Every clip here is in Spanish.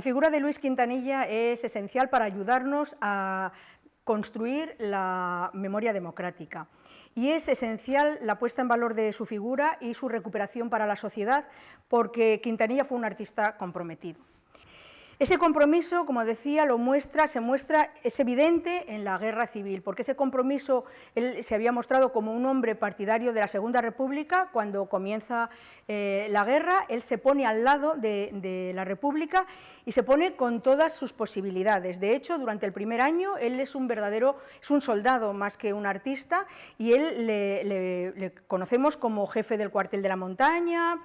La figura de Luis Quintanilla es esencial para ayudarnos a construir la memoria democrática y es esencial la puesta en valor de su figura y su recuperación para la sociedad porque Quintanilla fue un artista comprometido. Ese compromiso, como decía, es evidente en la Guerra Civil, porque ese compromiso él se había mostrado como un hombre partidario de la Segunda República. Cuando comienza la guerra, él se pone al lado de la República y se pone con todas sus posibilidades. De hecho, durante el primer año, él es un soldado más que un artista, y él le conocemos como jefe del cuartel de la montaña.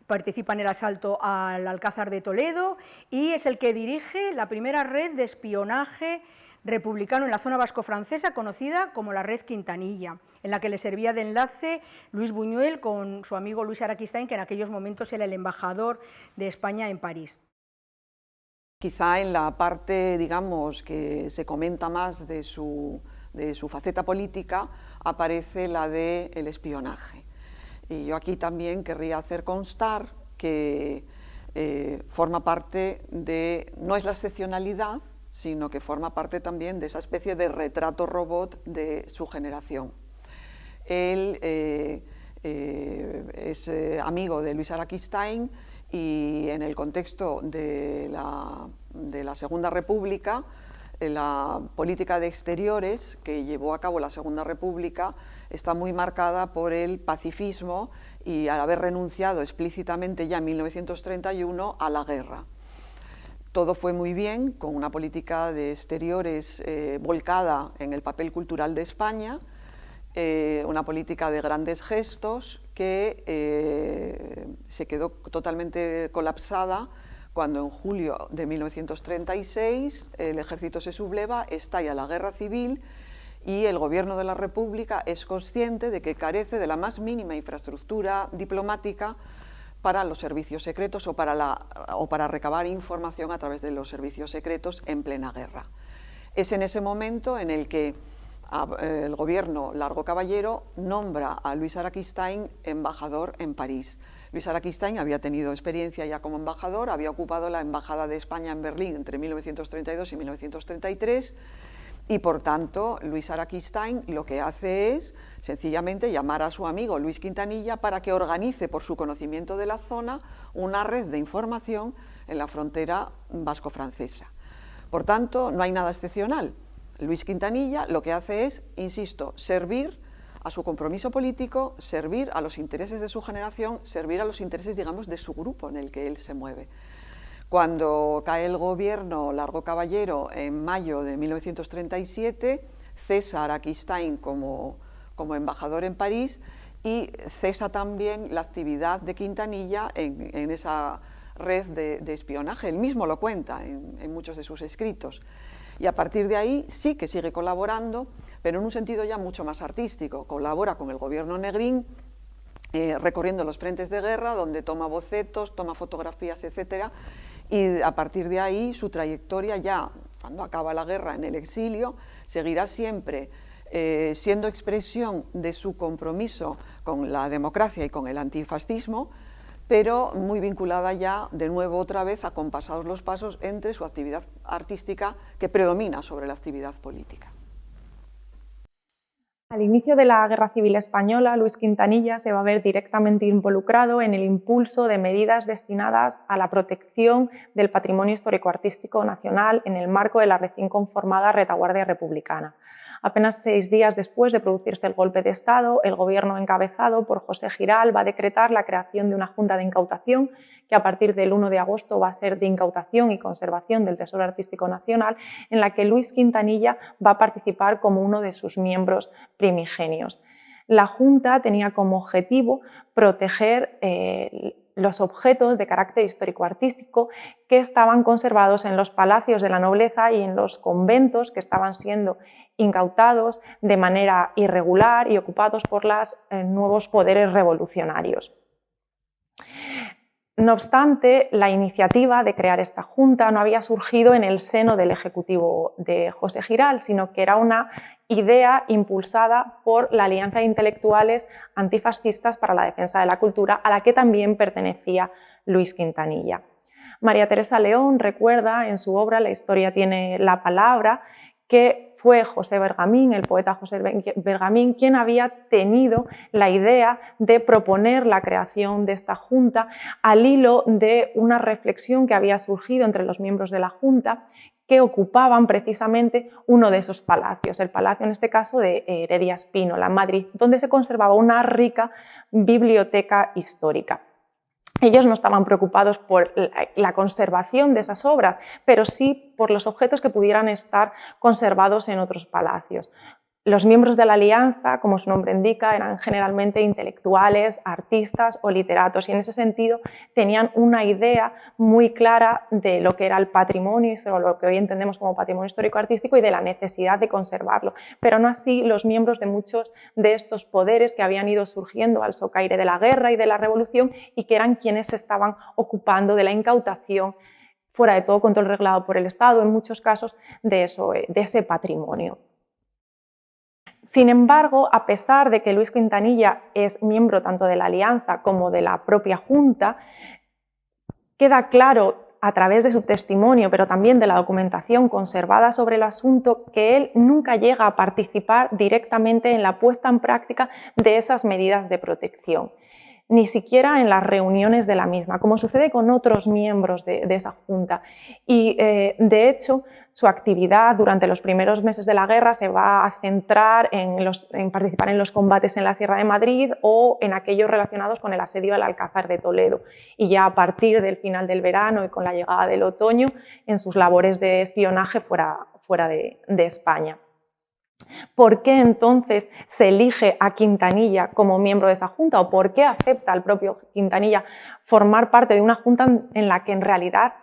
Participa en el asalto al Alcázar de Toledo y es el que dirige la primera red de espionaje republicano en la zona vasco-francesa, conocida como la Red Quintanilla, en la que le servía de enlace Luis Buñuel con su amigo Luis Araquistáin, que en aquellos momentos era el embajador de España en París. Quizá en la parte, digamos, que se comenta más de su faceta política, aparece la del espionaje. Y yo aquí también querría hacer constar que forma parte de, no es la excepcionalidad, sino que forma parte también de esa especie de retrato robot de su generación. Él es amigo de Luis Araquistáin y en el contexto de la Segunda República, la política de exteriores que llevó a cabo la Segunda República está muy marcada por el pacifismo y al haber renunciado explícitamente ya en 1931 a la guerra. Todo fue muy bien, con una política de exteriores volcada en el papel cultural de España, una política de grandes gestos que se quedó totalmente colapsada cuando en julio de 1936 el ejército se subleva, estalla la guerra civil y el gobierno de la República es consciente de que carece de la más mínima infraestructura diplomática para los servicios secretos o para recabar información a través de los servicios secretos en plena guerra. Es en ese momento en el que el gobierno Largo Caballero nombra a Luis Araquistáin embajador en París. Luis Araquistáin había tenido experiencia ya como embajador, había ocupado la embajada de España en Berlín entre 1932 y 1933 y por tanto Luis Araquistáin lo que hace es sencillamente llamar a su amigo Luis Quintanilla para que organice por su conocimiento de la zona una red de información en la frontera vasco-francesa. Por tanto, no hay nada excepcional. Luis Quintanilla lo que hace es, insisto, servir a su compromiso político, servir a los intereses de su generación, servir a los intereses, digamos, de su grupo en el que él se mueve. Cuando cae el gobierno Largo Caballero en mayo de 1937, cesa Araquistáin como embajador en París y cesa también la actividad de Quintanilla en esa red de espionaje. Él mismo lo cuenta en muchos de sus escritos. Y a partir de ahí sí que sigue colaborando, pero en un sentido ya mucho más artístico. Colabora con el gobierno Negrín, recorriendo los frentes de guerra, donde toma bocetos, toma fotografías, etc. Y a partir de ahí su trayectoria ya, cuando acaba la guerra en el exilio, seguirá siempre siendo expresión de su compromiso con la democracia y con el antifascismo, pero muy vinculada ya de nuevo otra vez, acompasados los pasos entre su actividad artística que predomina sobre la actividad política. Al inicio de la Guerra Civil Española, Luis Quintanilla se va a ver directamente involucrado en el impulso de medidas destinadas a la protección del patrimonio histórico-artístico nacional en el marco de la recién conformada retaguardia republicana. Apenas 6 días después de producirse el golpe de Estado, el gobierno encabezado por José Giral va a decretar la creación de una junta de incautación que a partir del 1 de agosto va a ser de incautación y conservación del Tesoro Artístico Nacional, en la que Luis Quintanilla va a participar como uno de sus miembros primigenios. La Junta tenía como objetivo proteger los objetos de carácter histórico-artístico que estaban conservados en los palacios de la nobleza y en los conventos que estaban siendo incautados de manera irregular y ocupados por los nuevos poderes revolucionarios. No obstante, la iniciativa de crear esta junta no había surgido en el seno del ejecutivo de José Giral, sino que era una idea impulsada por la Alianza de Intelectuales Antifascistas para la Defensa de la Cultura, a la que también pertenecía Luis Quintanilla. María Teresa León recuerda en su obra La historia tiene la palabra que fue José Bergamín, el poeta José Bergamín, quien había tenido la idea de proponer la creación de esta Junta al hilo de una reflexión que había surgido entre los miembros de la Junta que ocupaban precisamente uno de esos palacios, el palacio en este caso de Heredia Spínola, en Madrid, donde se conservaba una rica biblioteca histórica. Ellos no estaban preocupados por la conservación de esas obras, pero sí por los objetos que pudieran estar conservados en otros palacios. Los miembros de la Alianza, como su nombre indica, eran generalmente intelectuales, artistas o literatos y en ese sentido tenían una idea muy clara de lo que era el patrimonio, o lo que hoy entendemos como patrimonio histórico-artístico y de la necesidad de conservarlo, pero no así los miembros de muchos de estos poderes que habían ido surgiendo al socaire de la guerra y de la revolución y que eran quienes se estaban ocupando de la incautación fuera de todo control reglado por el Estado, en muchos casos de ese patrimonio. Sin embargo, a pesar de que Luis Quintanilla es miembro tanto de la Alianza como de la propia Junta, queda claro a través de su testimonio, pero también de la documentación conservada sobre el asunto, que él nunca llega a participar directamente en la puesta en práctica de esas medidas de protección, ni siquiera en las reuniones de la misma, como sucede con otros miembros de esa Junta. Y de hecho, su actividad durante los primeros meses de la guerra se va a centrar en participar en los combates en la Sierra de Madrid o en aquellos relacionados con el asedio al Alcázar de Toledo. Y ya a partir del final del verano y con la llegada del otoño, en sus labores de espionaje fuera de España. ¿Por qué entonces se elige a Quintanilla como miembro de esa Junta? ¿O por qué acepta el propio Quintanilla formar parte de una Junta en la que en realidad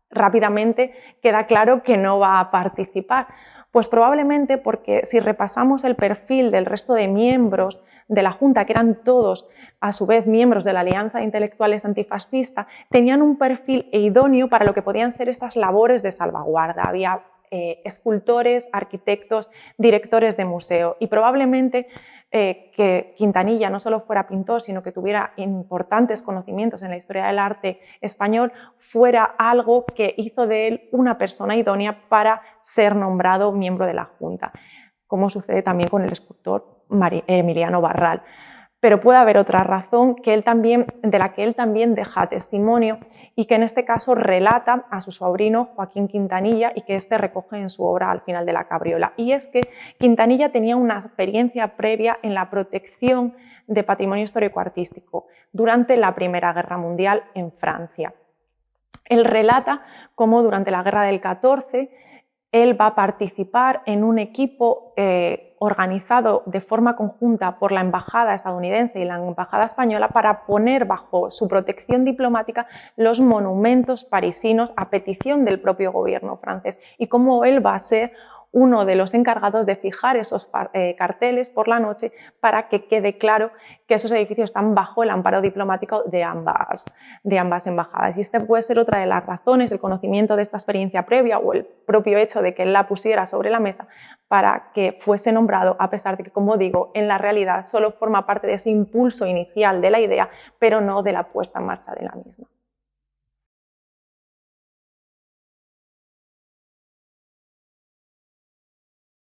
rápidamente queda claro que no va a participar? Pues probablemente porque si repasamos el perfil del resto de miembros de la Junta, que eran todos a su vez miembros de la Alianza de Intelectuales Antifascista, tenían un perfil idóneo para lo que podían ser esas labores de salvaguarda. Había escultores, arquitectos, directores de museo y probablemente que Quintanilla no solo fuera pintor, sino que tuviera importantes conocimientos en la historia del arte español, fuera algo que hizo de él una persona idónea para ser nombrado miembro de la Junta, como sucede también con el escultor Emiliano Barral. Pero puede haber otra razón de la que él también deja testimonio y que en este caso relata a su sobrino Joaquín Quintanilla y que éste recoge en su obra Al final de la cabriola. Y es que Quintanilla tenía una experiencia previa en la protección de patrimonio histórico-artístico durante la Primera Guerra Mundial en Francia. Él relata cómo durante la Guerra del 14 él va a participar en un equipo organizado de forma conjunta por la Embajada estadounidense y la Embajada española para poner bajo su protección diplomática los monumentos parisinos a petición del propio gobierno francés y cómo él va a ser uno de los encargados de fijar esos carteles por la noche para que quede claro que esos edificios están bajo el amparo diplomático de ambas embajadas. Y este puede ser otra de las razones, el conocimiento de esta experiencia previa o el propio hecho de que él la pusiera sobre la mesa para que fuese nombrado, a pesar de que, como digo, en la realidad solo forma parte de ese impulso inicial de la idea, pero no de la puesta en marcha de la misma.